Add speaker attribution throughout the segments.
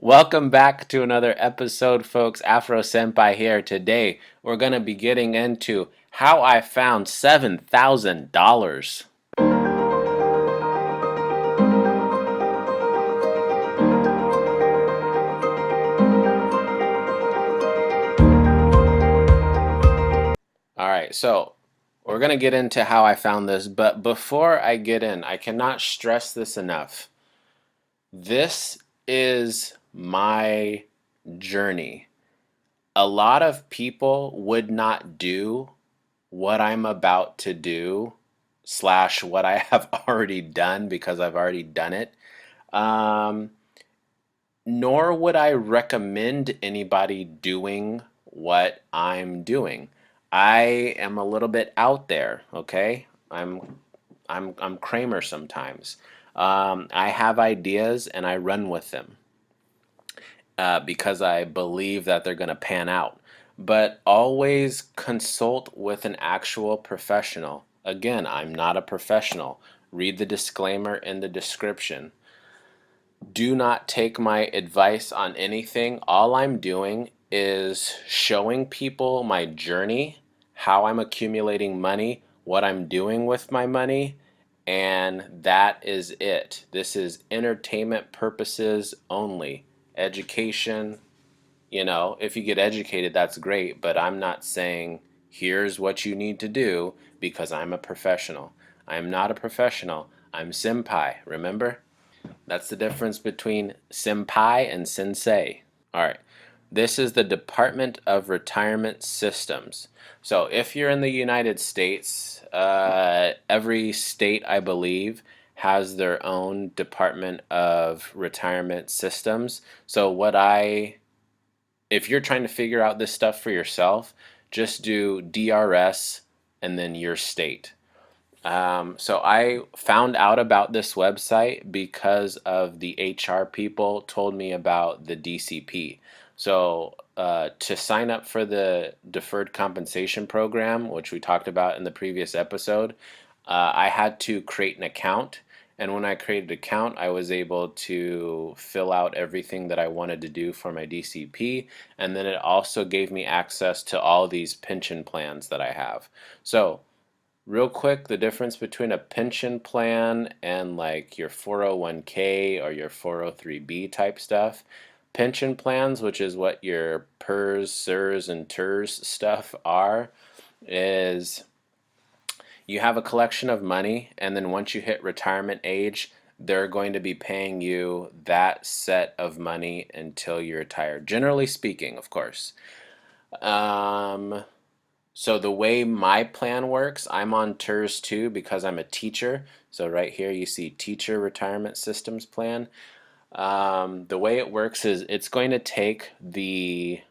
Speaker 1: Welcome back to another episode, folks. Afro.Senpai here. Today, we're going to be getting into how I found $7,000. All right, so we're going to get into how I found this, but before I get in, I cannot stress this enough. This is my journey. A lot of people would not do what I'm about to do slash what I have already done because I've already done it. Um, Nor would I recommend anybody doing what I'm doing. I am a little bit out there, okay? I'm Kramer sometimes. I have ideas and I run with them because I believe that they're going to pan out. But always consult with an actual professional. Again, I'm not a professional. Read the disclaimer in the description. Do not take my advice on anything. All I'm doing is showing people my journey, how I'm accumulating money, what I'm doing with my money, and that is it. This is entertainment purposes only. Education, if you get educated, that's great, but I'm not saying here's what you need to do because I'm a professional. I am not a professional. I'm senpai, remember? That's the difference between senpai and sensei. All right. This is the Department of Retirement Systems. So if you're in the United States, every state, I believe, has their own Department of Retirement Systems. So if you're trying to figure out this stuff for yourself, just do DRS and then your state. So I found out about this website because of the HR people told me about the DCP. So to sign up for the deferred compensation program, which we talked about in the previous episode, I had to create an account. And when I created an account, I was able to fill out everything that I wanted to do for my DCP. And then it also gave me access to all these pension plans that I have. So real quick, the difference between a pension plan and like your 401k or your 403b type stuff. Pension plans, which is what your PERS, SIRS, and TERS stuff are, is you have a collection of money, and then once you hit retirement age, they're going to be paying you that set of money until you retire. Generally speaking, of course. So the way my plan works, I'm on TERS 2 because I'm a teacher. So right here you see Teacher Retirement Systems Plan. The way it works is it's going to take the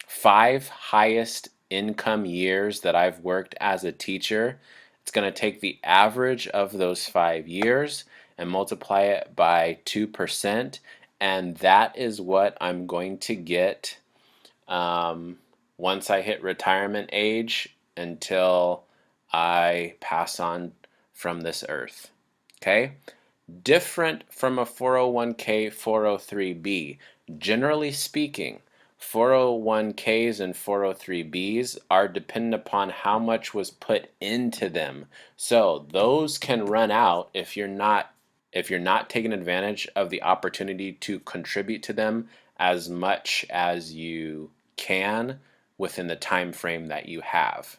Speaker 1: 5 highest income years that I've worked as a teacher. It's going to take the average of those 5 years and multiply it by 2%. And that is what I'm going to get once I hit retirement age until I pass on from this earth. Okay? Different from a 401k, 403b. Generally speaking, 401ks and 403bs are dependent upon how much was put into them. So those can run out if you're not taking advantage of the opportunity to contribute to them as much as you can within the time frame that you have.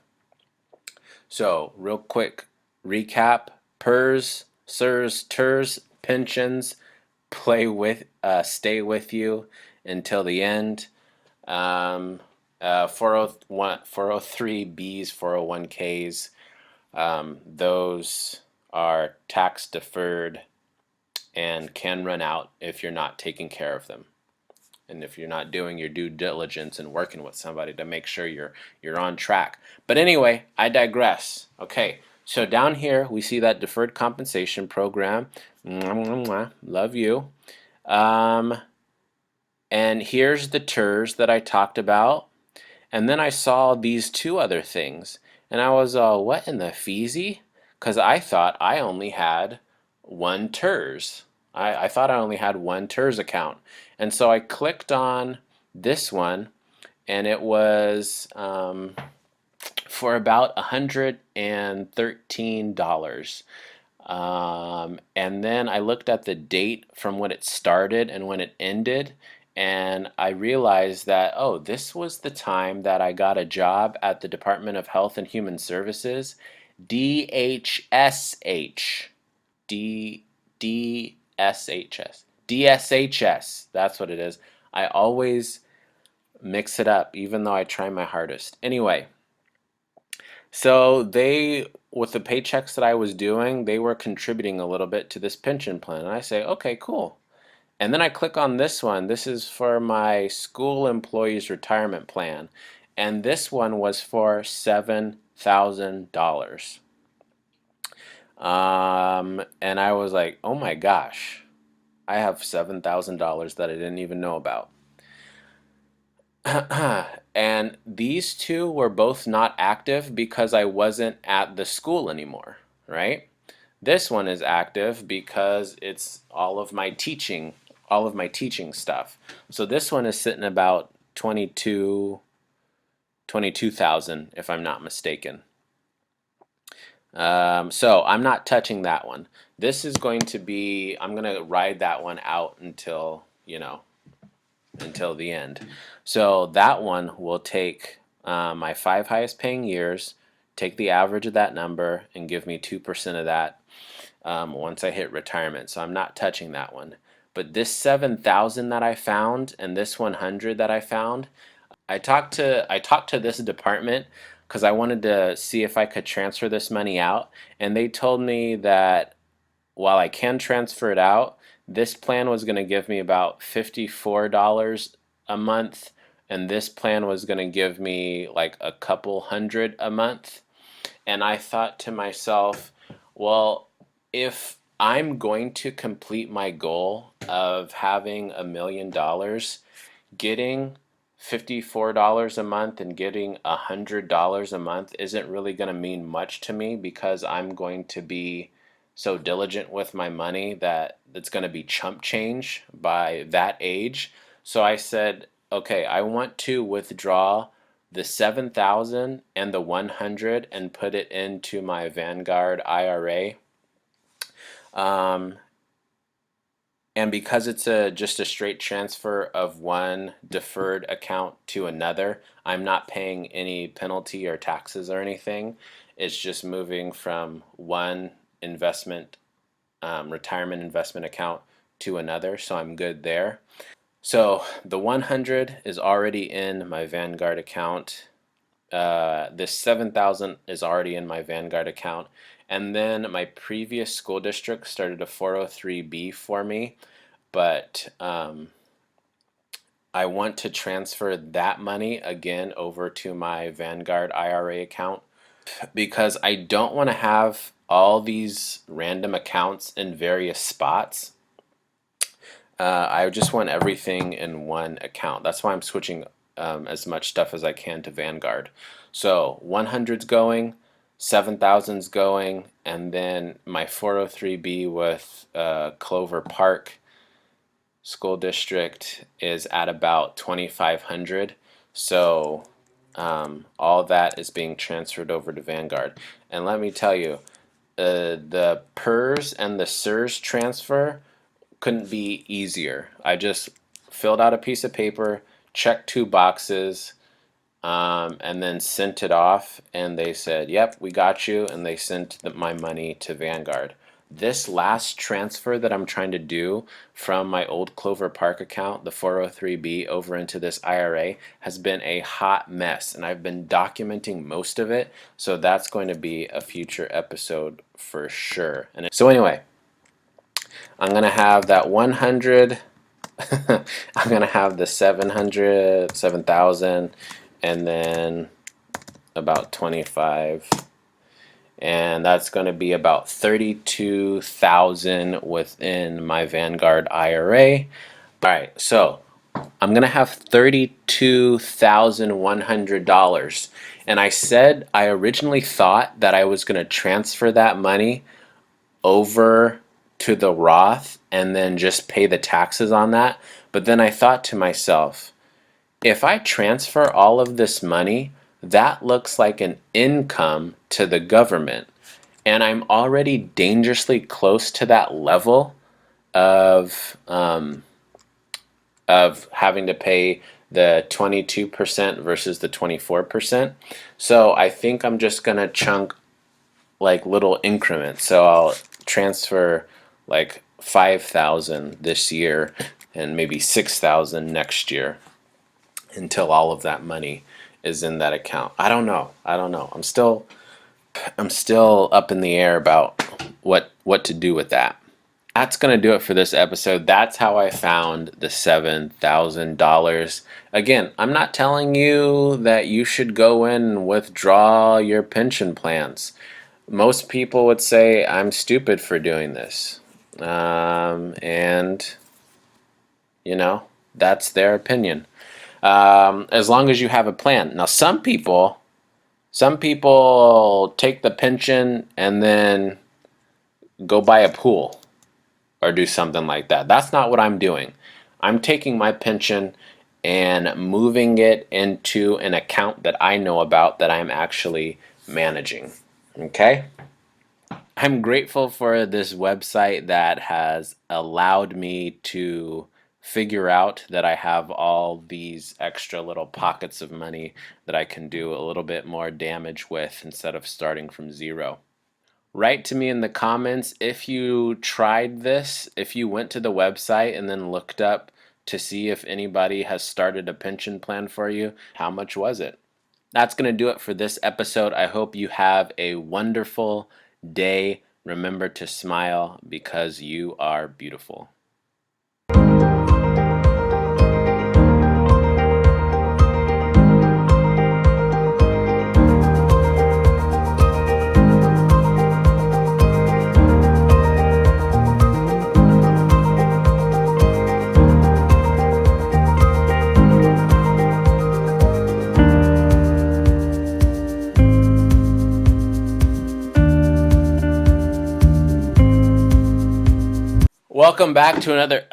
Speaker 1: So real quick recap: PERS, SIRS, TERS, pensions stay with you until the end. 403bs, 401ks, those are tax deferred and can run out if you're not taking care of them. And if you're not doing your due diligence and working with somebody to make sure you're on track. But anyway, I digress. Okay, so down here we see that deferred compensation program. Love you. And here's the TERS that I talked about. And then I saw these two other things. And I was what in the feezy? Because I thought I only had one TERS. I thought I only had one TERS account. And so I clicked on this one, and it was for about $113. And then I looked at the date from when it started and when it ended, and I realized that, oh, this was the time that I got a job at the Department of Health and Human Services, DHSH. D DSHS. DSHS. That's what it is. I always mix it up, even though I try my hardest. Anyway, so they, with the paychecks that I was doing, they were contributing a little bit to this pension plan. And I say, okay, cool. And then I click on this one. This is for my school employees retirement plan. And this one was for $7,000. And I was like, oh my gosh, I have $7,000 that I didn't even know about. And these two were both not active because I wasn't at the school anymore, right? This one is active because it's all of my teaching stuff. So this one is sitting about 22,000 if I'm not mistaken. So I'm not touching that one. This is going to be, I'm going to ride that one out until, until the end. So that one will take my 5 highest paying years, take the average of that number, and give me 2% of that once I hit retirement. So I'm not touching that one. But this 7,000 that I found and this 100 that I found, I talked to this department because I wanted to see if I could transfer this money out, and they told me that while I can transfer it out, this plan was going to give me about $54 a month, and this plan was going to give me like a couple hundred a month. And I thought to myself, well, if I'm going to complete my goal of having $1 million, getting $54 a month and getting $100 a month isn't really going to mean much to me because I'm going to be so diligent with my money that it's going to be chump change by that age. So I said, okay, I want to withdraw the 7,000 and the 100 and put it into my Vanguard IRA. Um, and because it's just a straight transfer of one deferred account to another, I'm not paying any penalty or taxes or anything. It's just moving from one investment, retirement investment account to another, so I'm good there. So the 100 is already in my Vanguard account. This 7,000 is already in my Vanguard account. And then my previous school district started a 403B for me, but I want to transfer that money again over to my Vanguard IRA account because I don't want to have all these random accounts in various spots. I just want everything in one account. That's why I'm switching as much stuff as I can to Vanguard. So 100's going, 7,000's going, and then my 403B with Clover Park School District is at about 2,500. So all that is being transferred over to Vanguard. And let me tell you, the PERS and the SIRS transfer couldn't be easier. I just filled out a piece of paper, checked 2 boxes, and then sent it off, and they said, yep, we got you, and they sent my money to Vanguard. This last transfer that I'm trying to do from my old Clover Park account, the 403B, over into this IRA has been a hot mess, and I've been documenting most of it, so that's going to be a future episode for sure. And so anyway, I'm going to have that 100, I'm going to have the 700, 7,000, and then about 25. And that's going to be about 32,000 within my Vanguard IRA. All right, so I'm going to have $32,100. And I said I originally thought that I was going to transfer that money over to the Roth and then just pay the taxes on that. But then I thought to myself, if I transfer all of this money, that looks like an income to the government. And I'm already dangerously close to that level of having to pay the 22% versus the 24%. So I think I'm just gonna chunk like little increments. So I'll transfer like 5,000 this year and maybe 6,000 next year until all of that money is in that account. I don't know. I'm still up in the air about what to do with that. That's going to do it for this episode. That's how I found the $7,000. Again, I'm not telling you that you should go in and withdraw your pension plans. Most people would say I'm stupid for doing this. And, you know, that's their opinion. As long as you have a plan. Now, some people take the pension and then go buy a pool or do something like that. That's not what I'm doing. I'm taking my pension and moving it into an account that I know about that I'm actually managing. Okay? I'm grateful for this website that has allowed me to figure out that I have all these extra little pockets of money that I can do a little bit more damage with instead of starting from zero. Write to me in the comments if you tried this, if you went to the website and then looked up to see if anybody has started a pension plan for you. How much was it? That's going to do it for this episode. I hope you have a wonderful day. Remember to smile because you are beautiful. Welcome back to another